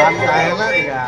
santai lah ya.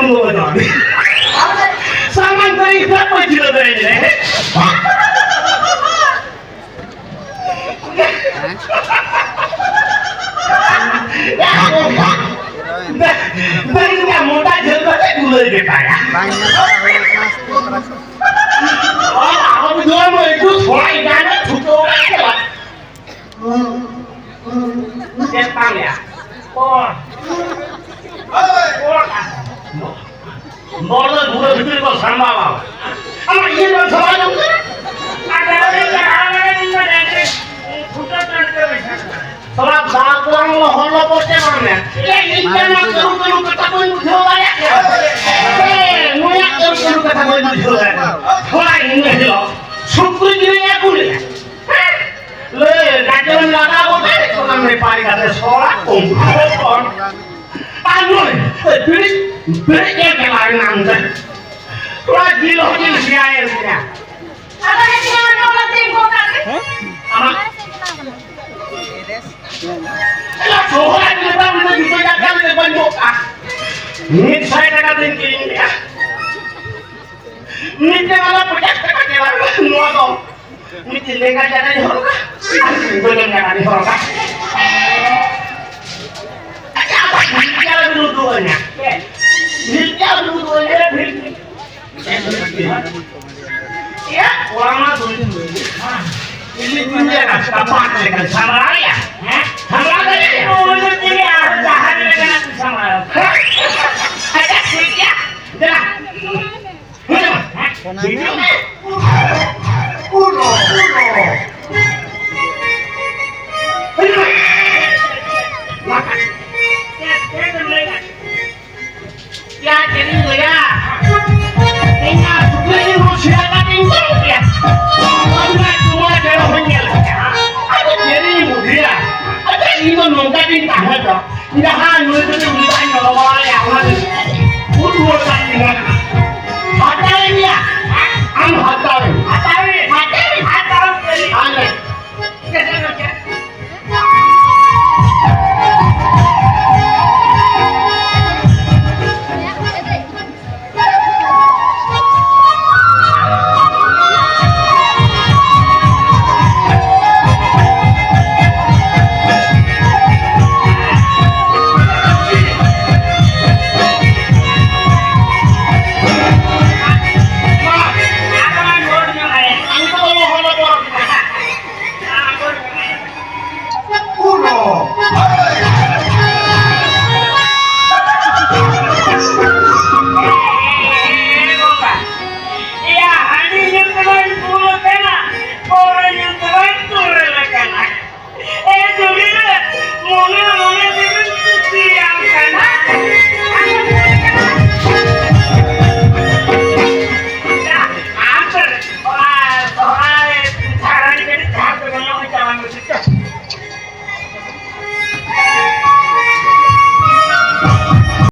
tunggu betul. Saman kari apa cila tu ini? Dari yang muda jelma tu dulu kita ya. Oh, aku jual mau itu soal ikan itu apa? Siapa ya? Oh, Border dua betul kau sama apa? Apa ini orang sama tu? Ada orang yang Sebab dagang lo holo bocah mana? Ikan nak terus kata pun jual ya. Muyak terus kata pun jual. Kalau ini lo, syukur dia aku ni. Le, dagang lada boleh orang repari kata sekolah kumpul. Anu, beri dia kelar nanti. Kalau gila ni siapa? Apa yang kita nak buat tengok kan? Apa? Alah, soalan ni bang, kita bisa jaga dengan doa. Ni saya nak katakan ini ya. Ni janganlah percaya kepada semua kau. Ni tidak jaga di orang. Boleh jaga di orang. Apa? Ni jalan dua-duanya. Ni jalan dua-duanya. Ya, orang masuk. Ini punya kapan dengan sama raya? Sama raya? Oh, ini dia. Jahat dengan sama raya. Ada sikit. Dah. Video ni. Ulo. Makan. Ya, jadi tu ya. Ingat, sudah ini Rusia kan tinggal ya. Jadi mudia, ada ini nongkat di tanah tu. Tidak hanya itu kita ini orang ya.